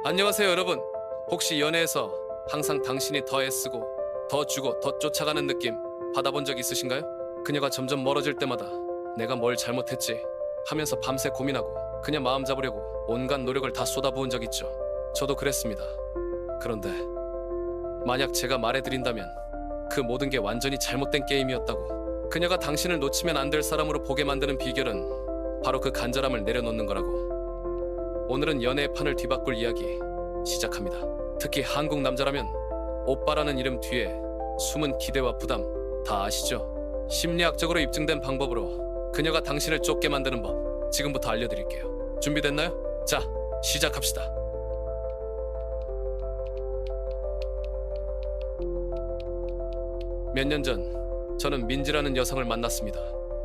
안녕하세요 여러분. 혹시 연애에서 항상 당신이 더 애쓰고 더 주고 더 쫓아가는 느낌 받아본 적 있으신가요? 그녀가 점점 멀어질 때마다 내가 뭘 잘못했지 하면서 밤새 고민하고 그냥 마음 잡으려고 온갖 노력을 다 쏟아부은 적 있죠. 저도 그랬습니다. 그런데 만약 제가 말해드린다면 그 모든 게 완전히 잘못된 게임이었다고, 그녀가 당신을 놓치면 안 될 사람으로 보게 만드는 비결은 바로 그 간절함을 내려놓는 거라고. 오늘은 연애의 판을 뒤바꿀 이야기 시작합니다. 특히 한국 남자라면 오빠라는 이름 뒤에 숨은 기대와 부담 다 아시죠? 심리학적으로 입증된 방법으로 그녀가 당신을 쫓게 만드는 법 지금부터 알려드릴게요. 준비됐나요? 자, 시작합시다. 몇 년 전 저는 민지라는 여성을 만났습니다.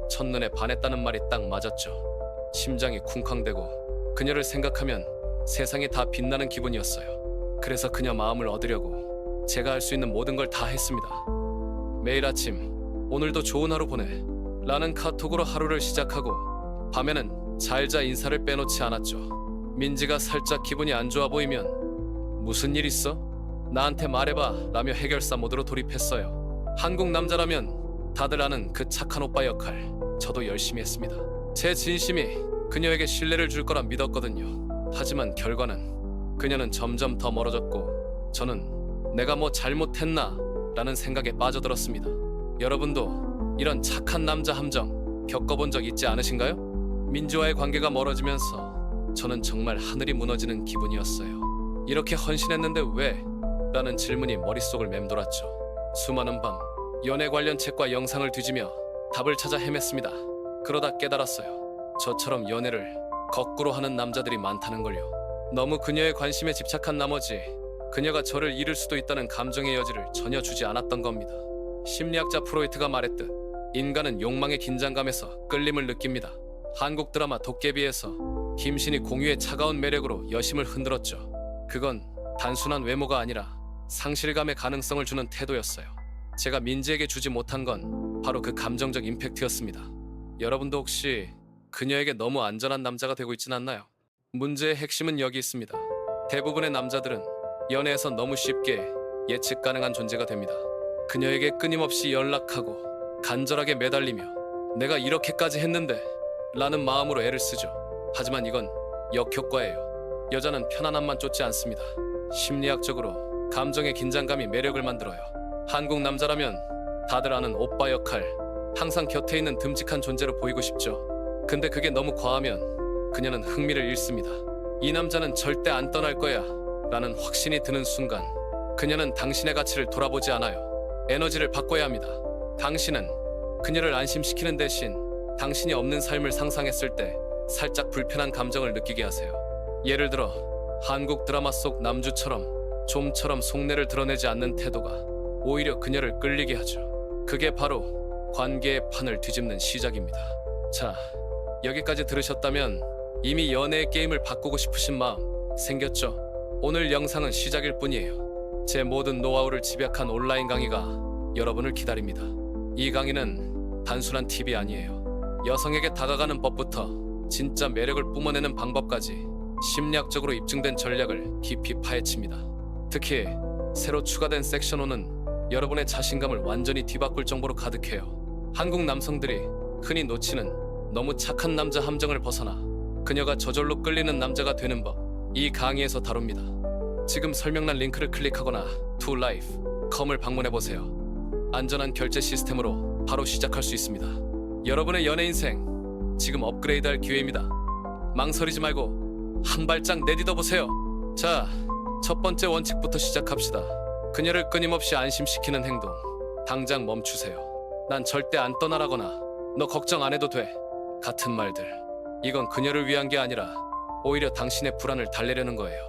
첫눈에 반했다는 말이 딱 맞았죠. 심장이 쿵쾅대고 그녀를 생각하면 세상이 다 빛나는 기분이었어요. 그래서 그녀 마음을 얻으려고 제가 할 수 있는 모든 걸 다 했습니다. 매일 아침 오늘도 좋은 하루 보내 라는 카톡으로 하루를 시작하고, 밤에는 잘자 인사를 빼놓지 않았죠. 민지가 살짝 기분이 안 좋아 보이면 무슨 일 있어? 나한테 말해봐 라며 해결사 모드로 돌입했어요. 한국 남자라면 다들 아는 그 착한 오빠 역할 저도 열심히 했습니다. 제 진심이 그녀에게 신뢰를 줄 거라 믿었거든요. 하지만 결과는 그녀는 점점 더 멀어졌고 저는 내가 뭐 잘못했나 라는 생각에 빠져들었습니다. 여러분도 이런 착한 남자 함정 겪어본 적 있지 않으신가요? 민지와의 관계가 멀어지면서 저는 정말 하늘이 무너지는 기분이었어요. 이렇게 헌신했는데 왜? 라는 질문이 머릿속을 맴돌았죠. 수많은 밤 연애 관련 책과 영상을 뒤지며 답을 찾아 헤맸습니다. 그러다 깨달았어요. 저처럼 연애를 거꾸로 하는 남자들이 많다는 걸요. 너무 그녀의 관심에 집착한 나머지 그녀가 저를 잃을 수도 있다는 감정의 여지를 전혀 주지 않았던 겁니다. 심리학자 프로이트가 말했듯 인간은 욕망의 긴장감에서 끌림을 느낍니다. 한국 드라마 도깨비에서 김신이 공유의 차가운 매력으로 여심을 흔들었죠. 그건 단순한 외모가 아니라 상실감의 가능성을 주는 태도였어요. 제가 민지에게 주지 못한 건 바로 그 감정적 임팩트였습니다. 여러분도 혹시 그녀에게 너무 안전한 남자가 되고 있진 않나요? 문제의 핵심은 여기 있습니다. 대부분의 남자들은 연애에서 너무 쉽게 예측 가능한 존재가 됩니다. 그녀에게 끊임없이 연락하고 간절하게 매달리며 내가 이렇게까지 했는데 라는 마음으로 애를 쓰죠. 하지만 이건 역효과예요. 여자는 편안함만 쫓지 않습니다. 심리학적으로 감정의 긴장감이 매력을 만들어요. 한국 남자라면 다들 아는 오빠 역할, 항상 곁에 있는 듬직한 존재로 보이고 싶죠. 근데 그게 너무 과하면 그녀는 흥미를 잃습니다. 이 남자는 절대 안 떠날 거야 라는 확신이 드는 순간 그녀는 당신의 가치를 돌아보지 않아요. 에너지를 바꿔야 합니다. 당신은 그녀를 안심시키는 대신 당신이 없는 삶을 상상했을 때 살짝 불편한 감정을 느끼게 하세요. 예를 들어 한국 드라마 속 남주처럼 좀처럼 속내를 드러내지 않는 태도가 오히려 그녀를 끌리게 하죠. 그게 바로 관계의 판을 뒤집는 시작입니다. 자, 여기까지 들으셨다면 이미 연애의 게임을 바꾸고 싶으신 마음 생겼죠? 오늘 영상은 시작일 뿐이에요. 제 모든 노하우를 집약한 온라인 강의가 여러분을 기다립니다. 이 강의는 단순한 팁이 아니에요. 여성에게 다가가는 법부터 진짜 매력을 뿜어내는 방법까지 심리학적으로 입증된 전략을 깊이 파헤칩니다. 특히 새로 추가된 섹션 5는 여러분의 자신감을 완전히 뒤바꿀 정보로 가득해요. 한국 남성들이 흔히 놓치는 너무 착한 남자 함정을 벗어나 그녀가 저절로 끌리는 남자가 되는 법, 이 강의에서 다룹니다. 지금 설명란 링크를 클릭하거나 tolife.com을 방문해보세요. 안전한 결제 시스템으로 바로 시작할 수 있습니다. 여러분의 연애 인생 지금 업그레이드할 기회입니다. 망설이지 말고 한 발짝 내딛어보세요. 자, 첫 번째 원칙부터 시작합시다. 그녀를 끊임없이 안심시키는 행동 당장 멈추세요. 난 절대 안 떠나라거나 너 걱정 안 해도 돼 같은 말들, 이건 그녀를 위한 게 아니라 오히려 당신의 불안을 달래려는 거예요.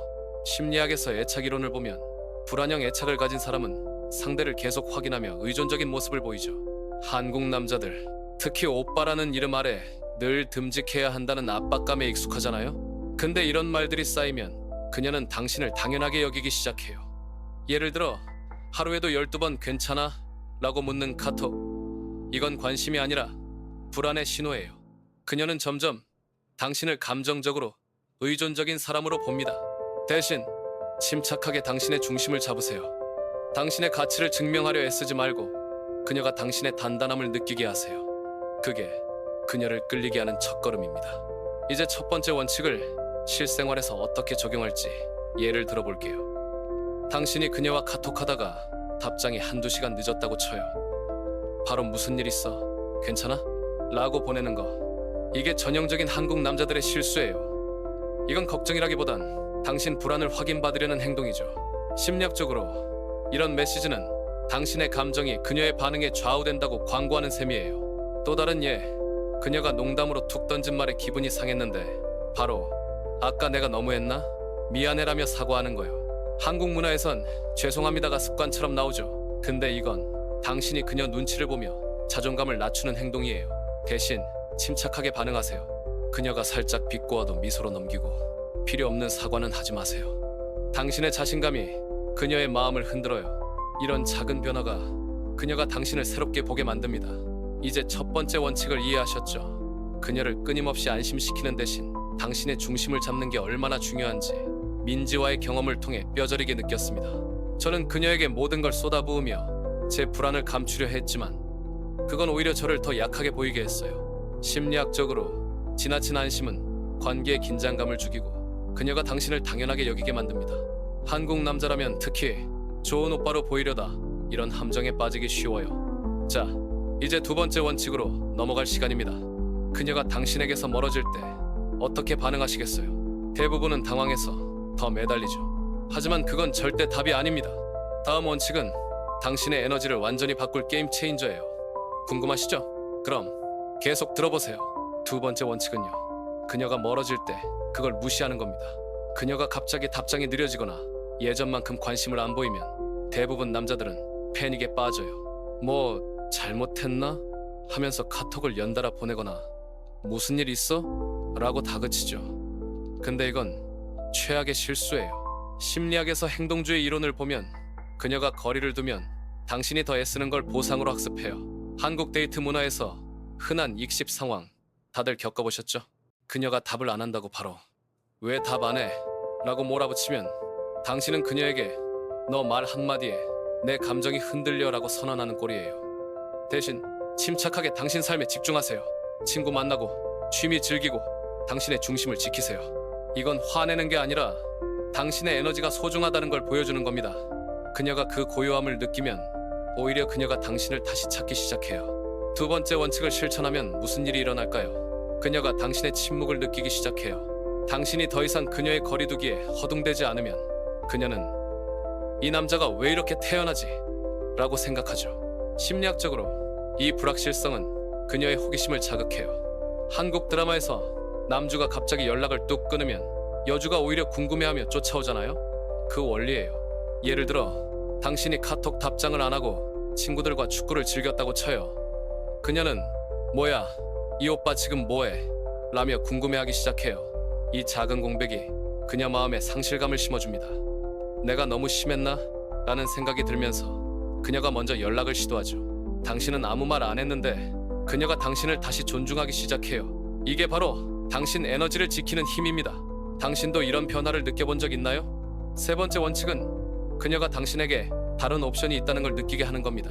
심리학에서 애착 이론을 보면 불안형 애착을 가진 사람은 상대를 계속 확인하며 의존적인 모습을 보이죠. 한국 남자들, 특히 오빠라는 이름 아래 늘 듬직해야 한다는 압박감에 익숙하잖아요. 근데 이런 말들이 쌓이면 그녀는 당신을 당연하게 여기기 시작해요. 예를 들어 하루에도 12번 괜찮아? 라고 묻는 카톡, 이건 관심이 아니라 불안의 신호예요. 그녀는 점점 당신을 감정적으로 의존적인 사람으로 봅니다. 대신 침착하게 당신의 중심을 잡으세요. 당신의 가치를 증명하려 애쓰지 말고 그녀가 당신의 단단함을 느끼게 하세요. 그게 그녀를 끌리게 하는 첫걸음입니다. 이제 첫 번째 원칙을 실생활에서 어떻게 적용할지 예를 들어볼게요. 당신이 그녀와 카톡하다가 답장이 한두 시간 늦었다고 쳐요. 바로 무슨 일 있어? 괜찮아? 라고 보내는 거. 이게 전형적인 한국 남자들의 실수예요. 이건 걱정이라기보단 당신 불안을 확인받으려는 행동이죠. 심리학적으로 이런 메시지는 당신의 감정이 그녀의 반응에 좌우된다고 광고하는 셈이에요. 또 다른 예, 그녀가 농담으로 툭 던진 말에 기분이 상했는데 바로 아까 내가 너무했나? 미안해라며 사과하는 거요. 한국 문화에선 죄송합니다가 습관처럼 나오죠. 근데 이건 당신이 그녀 눈치를 보며 자존감을 낮추는 행동이에요. 대신 침착하게 반응하세요. 그녀가 살짝 비꼬아도 미소로 넘기고 필요 없는 사과는 하지 마세요. 당신의 자신감이 그녀의 마음을 흔들어요. 이런 작은 변화가 그녀가 당신을 새롭게 보게 만듭니다. 이제 첫 번째 원칙을 이해하셨죠? 그녀를 끊임없이 안심시키는 대신 당신의 중심을 잡는 게 얼마나 중요한지 민지와의 경험을 통해 뼈저리게 느꼈습니다. 저는 그녀에게 모든 걸 쏟아부으며 제 불안을 감추려 했지만 그건 오히려 저를 더 약하게 보이게 했어요. 심리학적으로 지나친 안심은 관계에 긴장감을 죽이고 그녀가 당신을 당연하게 여기게 만듭니다. 한국 남자라면 특히 좋은 오빠로 보이려다 이런 함정에 빠지기 쉬워요. 자, 이제 두 번째 원칙으로 넘어갈 시간입니다. 그녀가 당신에게서 멀어질 때 어떻게 반응하시겠어요? 대부분은 당황해서 더 매달리죠. 하지만 그건 절대 답이 아닙니다. 다음 원칙은 당신의 에너지를 완전히 바꿀 게임 체인저예요. 궁금하시죠? 그럼 계속 들어보세요. 두 번째 원칙은요. 그녀가 멀어질 때 그걸 무시하는 겁니다. 그녀가 갑자기 답장이 느려지거나 예전만큼 관심을 안 보이면 대부분 남자들은 패닉에 빠져요. 뭐 잘못했나? 하면서 카톡을 연달아 보내거나 무슨 일 있어? 라고 다그치죠. 근데 이건 최악의 실수예요. 심리학에서 행동주의 이론을 보면 그녀가 거리를 두면 당신이 더 애쓰는 걸 보상으로 학습해요. 한국 데이트 문화에서 흔한 익십 상황 다들 겪어보셨죠? 그녀가 답을 안 한다고 바로 왜 답 안 해? 라고 몰아붙이면 당신은 그녀에게 너 말 한마디에 내 감정이 흔들려 라고 선언하는 꼴이에요. 대신 침착하게 당신 삶에 집중하세요. 친구 만나고 취미 즐기고 당신의 중심을 지키세요. 이건 화내는 게 아니라 당신의 에너지가 소중하다는 걸 보여주는 겁니다. 그녀가 그 고요함을 느끼면 오히려 그녀가 당신을 다시 찾기 시작해요. 두 번째 원칙을 실천하면 무슨 일이 일어날까요? 그녀가 당신의 침묵을 느끼기 시작해요. 당신이 더 이상 그녀의 거리두기에 허둥대지 않으면 그녀는 이 남자가 왜 이렇게 태연하지? 라고 생각하죠. 심리학적으로 이 불확실성은 그녀의 호기심을 자극해요. 한국 드라마에서 남주가 갑자기 연락을 뚝 끊으면 여주가 오히려 궁금해하며 쫓아오잖아요. 그 원리예요. 예를 들어 당신이 카톡 답장을 안 하고 친구들과 축구를 즐겼다고 쳐요. 그녀는 뭐야 이 오빠 지금 뭐해? 라며 궁금해하기 시작해요. 이 작은 공백이 그녀 마음에 상실감을 심어줍니다. 내가 너무 심했나? 라는 생각이 들면서 그녀가 먼저 연락을 시도하죠. 당신은 아무 말 안 했는데 그녀가 당신을 다시 존중하기 시작해요. 이게 바로 당신 에너지를 지키는 힘입니다. 당신도 이런 변화를 느껴본 적 있나요? 세 번째 원칙은 그녀가 당신에게 다른 옵션이 있다는 걸 느끼게 하는 겁니다.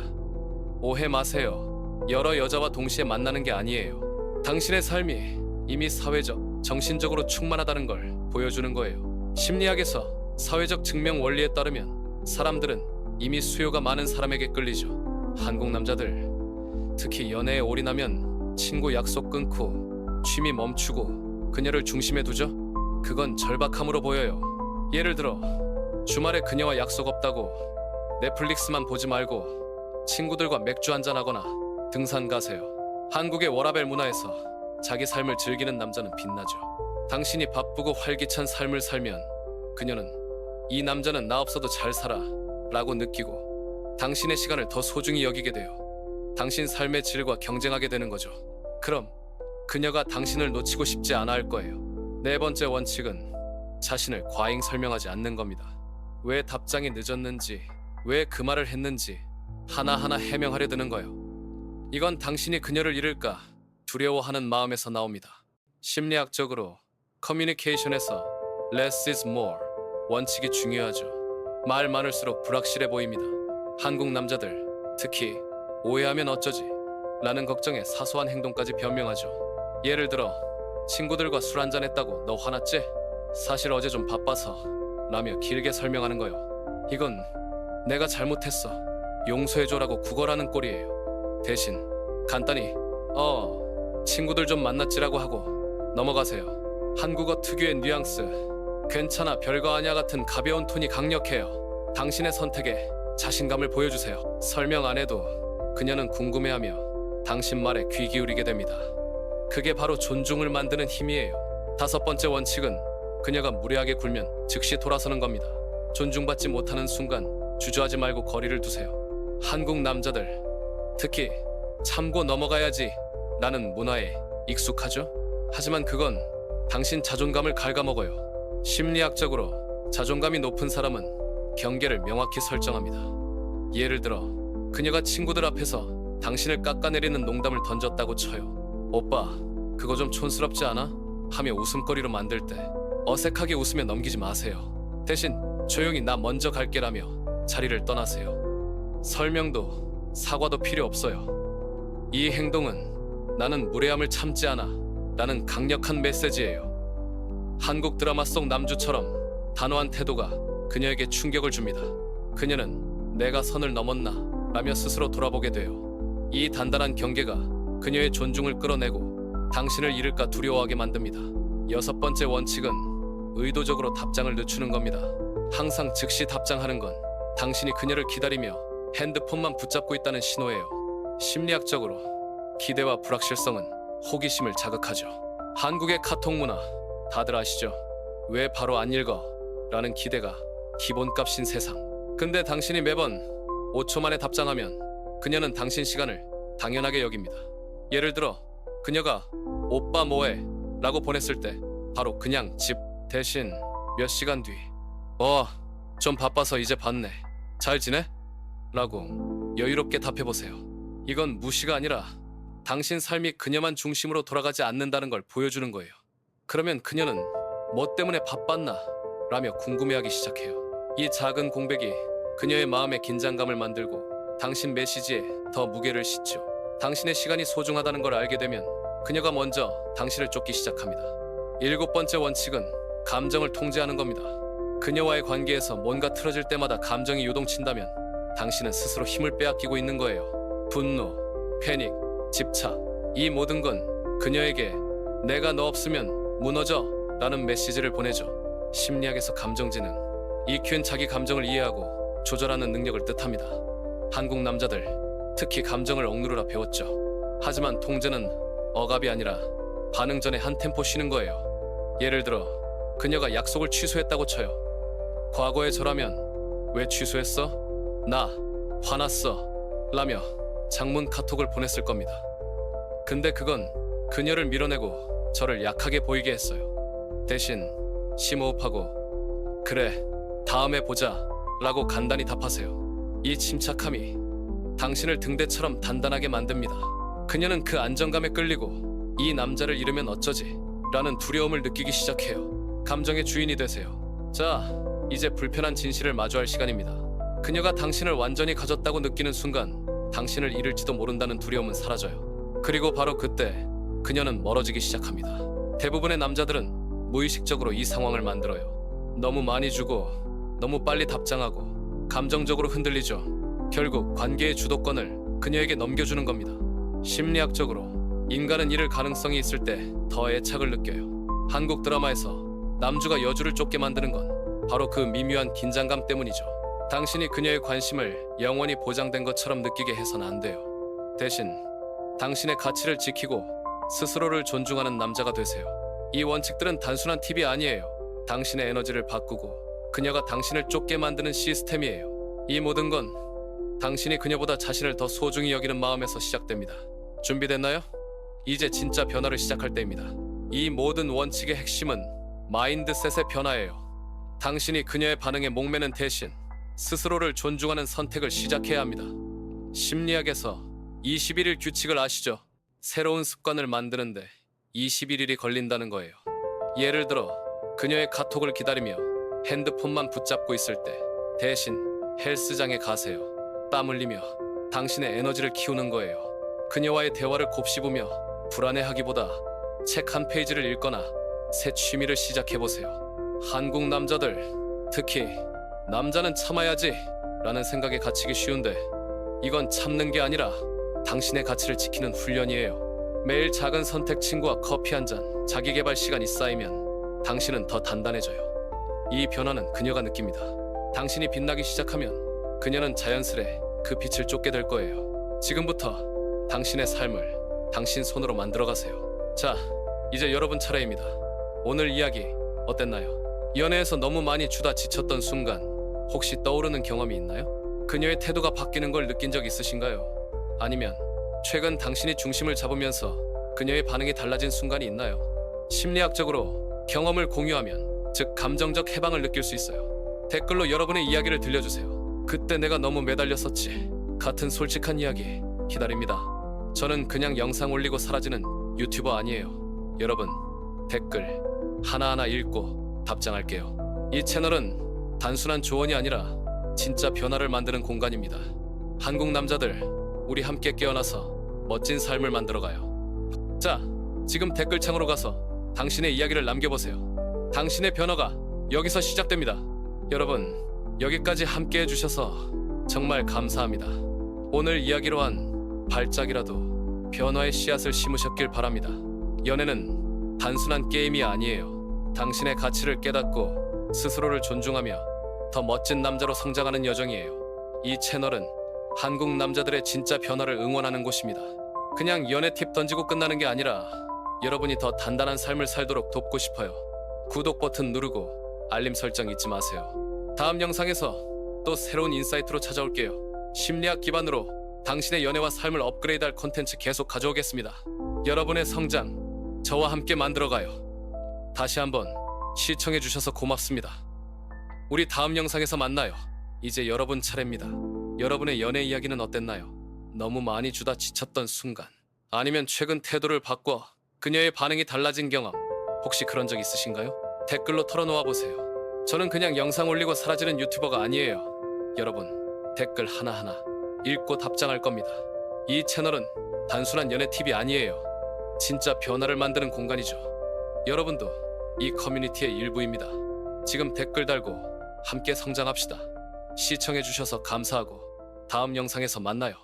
오해 마세요. 여러 여자와 동시에 만나는 게 아니에요. 당신의 삶이 이미 사회적, 정신적으로 충만하다는 걸 보여주는 거예요. 심리학에서 사회적 증명 원리에 따르면 사람들은 이미 수요가 많은 사람에게 끌리죠. 한국 남자들, 특히 연애에 올인하면 친구 약속 끊고 취미 멈추고 그녀를 중심에 두죠. 그건 절박함으로 보여요. 예를 들어 주말에 그녀와 약속 없다고 넷플릭스만 보지 말고 친구들과 맥주 한잔하거나 등산 가세요. 한국의 워라밸 문화에서 자기 삶을 즐기는 남자는 빛나죠. 당신이 바쁘고 활기찬 삶을 살면 그녀는 이 남자는 나 없어도 잘 살아 라고 느끼고 당신의 시간을 더 소중히 여기게 돼요. 당신 삶의 질과 경쟁하게 되는 거죠. 그럼 그녀가 당신을 놓치고 싶지 않아 할 거예요. 네 번째 원칙은 자신을 과잉 설명하지 않는 겁니다. 왜 답장이 늦었는지, 왜 그 말을 했는지 하나하나 해명하려 드는 거예요. 이건 당신이 그녀를 잃을까 두려워하는 마음에서 나옵니다. 심리학적으로 커뮤니케이션에서 less is more, 원칙이 중요하죠. 말 많을수록 불확실해 보입니다. 한국 남자들, 특히 오해하면 어쩌지? 라는 걱정에 사소한 행동까지 변명하죠. 예를 들어 친구들과 술 한잔 했다고 너 화났지? 사실 어제 좀 바빠서 라며 길게 설명하는 거요. 이건 내가 잘못했어. 용서해줘라고 구걸하는 꼴이에요. 대신 간단히 친구들 좀 만났지라고 하고 넘어가세요. 한국어 특유의 뉘앙스, 괜찮아 별거 아냐 같은 가벼운 톤이 강력해요. 당신의 선택에 자신감을 보여주세요. 설명 안 해도 그녀는 궁금해하며 당신 말에 귀 기울이게 됩니다. 그게 바로 존중을 만드는 힘이에요. 다섯 번째 원칙은 그녀가 무례하게 굴면 즉시 돌아서는 겁니다. 존중받지 못하는 순간 주저하지 말고 거리를 두세요. 한국 남자들, 특히 참고 넘어가야지 라는 문화에 익숙하죠? 하지만 그건 당신 자존감을 갉아먹어요. 심리학적으로 자존감이 높은 사람은 경계를 명확히 설정합니다. 예를 들어 그녀가 친구들 앞에서 당신을 깎아내리는 농담을 던졌다고 쳐요. 오빠, 그거 좀 촌스럽지 않아? 하며 웃음거리로 만들 때 어색하게 웃으며 넘기지 마세요. 대신 조용히 나 먼저 갈게라며 자리를 떠나세요. 설명도 사과도 필요 없어요. 이 행동은 나는 무례함을 참지 않아 라는 강력한 메시지예요. 한국 드라마 속 남주처럼 단호한 태도가 그녀에게 충격을 줍니다. 그녀는 내가 선을 넘었나 라며 스스로 돌아보게 돼요. 이 단단한 경계가 그녀의 존중을 끌어내고 당신을 잃을까 두려워하게 만듭니다. 여섯 번째 원칙은 의도적으로 답장을 늦추는 겁니다. 항상 즉시 답장하는 건 당신이 그녀를 기다리며 핸드폰만 붙잡고 있다는 신호예요. 심리학적으로 기대와 불확실성은 호기심을 자극하죠. 한국의 카톡 문화 다들 아시죠? 왜 바로 안 읽어? 라는 기대가 기본값인 세상. 근데 당신이 매번 5초 만에 답장하면 그녀는 당신 시간을 당연하게 여깁니다. 예를 들어 그녀가 오빠 뭐해? 라고 보냈을 때 바로 그냥 집 대신 몇 시간 뒤 좀 바빠서 이제 봤네. 잘 지내? 라고 여유롭게 답해보세요. 이건 무시가 아니라 당신 삶이 그녀만 중심으로 돌아가지 않는다는 걸 보여주는 거예요. 그러면 그녀는 뭐 때문에 바빴나? 라며 궁금해하기 시작해요. 이 작은 공백이 그녀의 마음에 긴장감을 만들고 당신 메시지에 더 무게를 싣죠. 당신의 시간이 소중하다는 걸 알게 되면 그녀가 먼저 당신을 쫓기 시작합니다. 일곱 번째 원칙은 감정을 통제하는 겁니다. 그녀와의 관계에서 뭔가 틀어질 때마다 감정이 요동친다면 당신은 스스로 힘을 빼앗기고 있는 거예요. 분노, 패닉, 집착, 이 모든 건 그녀에게 내가 너 없으면 무너져 라는 메시지를 보내죠. 심리학에서 감정지능, EQ는 자기 감정을 이해하고 조절하는 능력을 뜻합니다. 한국 남자들, 특히 감정을 억누르라 배웠죠. 하지만 통제는 억압이 아니라 반응 전에 한 템포 쉬는 거예요. 예를 들어 그녀가 약속을 취소했다고 쳐요. 과거의 저라면 왜 취소했어? 나 화났어 라며 장문 카톡을 보냈을 겁니다. 근데 그건 그녀를 밀어내고 저를 약하게 보이게 했어요. 대신 심호흡하고 그래 다음에 보자 라고 간단히 답하세요. 이 침착함이 당신을 등대처럼 단단하게 만듭니다. 그녀는 그 안정감에 끌리고 이 남자를 잃으면 어쩌지? 라는 두려움을 느끼기 시작해요. 감정의 주인이 되세요. 자, 이제 불편한 진실을 마주할 시간입니다. 그녀가 당신을 완전히 가졌다고 느끼는 순간 당신을 잃을지도 모른다는 두려움은 사라져요. 그리고 바로 그때 그녀는 멀어지기 시작합니다. 대부분의 남자들은 무의식적으로 이 상황을 만들어요. 너무 많이 주고 너무 빨리 답장하고 감정적으로 흔들리죠. 결국 관계의 주도권을 그녀에게 넘겨주는 겁니다. 심리학적으로 인간은 잃을 가능성이 있을 때 더 애착을 느껴요. 한국 드라마에서 남주가 여주를 쫓게 만드는 건 바로 그 미묘한 긴장감 때문이죠. 당신이 그녀의 관심을 영원히 보장된 것처럼 느끼게 해선 안 돼요. 대신 당신의 가치를 지키고 스스로를 존중하는 남자가 되세요. 이 원칙들은 단순한 팁이 아니에요. 당신의 에너지를 바꾸고 그녀가 당신을 쫓게 만드는 시스템이에요. 이 모든 건 당신이 그녀보다 자신을 더 소중히 여기는 마음에서 시작됩니다. 준비됐나요? 이제 진짜 변화를 시작할 때입니다. 이 모든 원칙의 핵심은 마인드셋의 변화예요. 당신이 그녀의 반응에 목매는 대신 스스로를 존중하는 선택을 시작해야 합니다. 심리학에서 21일 규칙을 아시죠? 새로운 습관을 만드는데 21일이 걸린다는 거예요. 예를 들어 그녀의 카톡을 기다리며 핸드폰만 붙잡고 있을 때 대신 헬스장에 가세요. 땀 흘리며 당신의 에너지를 키우는 거예요. 그녀와의 대화를 곱씹으며 불안해하기보다 책 한 페이지를 읽거나 새 취미를 시작해보세요. 한국 남자들, 특히 남자는 참아야지 라는 생각에 갇히기 쉬운데 이건 참는 게 아니라 당신의 가치를 지키는 훈련이에요. 매일 작은 선택, 친구와 커피 한 잔, 자기 개발 시간이 쌓이면 당신은 더 단단해져요. 이 변화는 그녀가 느낍니다. 당신이 빛나기 시작하면 그녀는 자연스레 그 빛을 쫓게 될 거예요. 지금부터 당신의 삶을 당신 손으로 만들어가세요. 자, 이제 여러분 차례입니다. 오늘 이야기 어땠나요? 연애에서 너무 많이 주다 지쳤던 순간 혹시 떠오르는 경험이 있나요? 그녀의 태도가 바뀌는 걸 느낀 적 있으신가요? 아니면 최근 당신이 중심을 잡으면서 그녀의 반응이 달라진 순간이 있나요? 심리학적으로 경험을 공유하면, 즉 감정적 해방을 느낄 수 있어요. 댓글로 여러분의 이야기를 들려주세요. 그때 내가 너무 매달렸었지 같은 솔직한 이야기 기다립니다. 저는 그냥 영상 올리고 사라지는 유튜버 아니에요. 여러분, 댓글 하나하나 읽고 답장할게요. 이 채널은 단순한 조언이 아니라 진짜 변화를 만드는 공간입니다. 한국 남자들, 우리 함께 깨어나서 멋진 삶을 만들어가요. 자, 지금 댓글창으로 가서 당신의 이야기를 남겨보세요. 당신의 변화가 여기서 시작됩니다. 여러분, 여기까지 함께 해주셔서 정말 감사합니다. 오늘 이야기로 한 발작이라도 변화의 씨앗을 심으셨길 바랍니다. 연애는 단순한 게임이 아니에요. 당신의 가치를 깨닫고 스스로를 존중하며 더 멋진 남자로 성장하는 여정이에요. 이 채널은 한국 남자들의 진짜 변화를 응원하는 곳입니다. 그냥 연애 팁 던지고 끝나는 게 아니라 여러분이 더 단단한 삶을 살도록 돕고 싶어요. 구독 버튼 누르고 알림 설정 잊지 마세요. 다음 영상에서 또 새로운 인사이트로 찾아올게요. 심리학 기반으로 당신의 연애와 삶을 업그레이드할 콘텐츠 계속 가져오겠습니다. 여러분의 성장, 저와 함께 만들어가요. 다시 한번 시청해주셔서 고맙습니다. 우리 다음 영상에서 만나요. 이제 여러분 차례입니다. 여러분의 연애 이야기는 어땠나요? 너무 많이 주다 지쳤던 순간, 아니면 최근 태도를 바꿔 그녀의 반응이 달라진 경험, 혹시 그런 적 있으신가요? 댓글로 털어놓아 보세요. 저는 그냥 영상 올리고 사라지는 유튜버가 아니에요. 여러분, 댓글 하나하나 읽고 답장할 겁니다. 이 채널은 단순한 연애 팁이 아니에요. 진짜 변화를 만드는 공간이죠. 여러분도 이 커뮤니티의 일부입니다. 지금 댓글 달고 함께 성장합시다. 시청해주셔서 감사하고 다음 영상에서 만나요.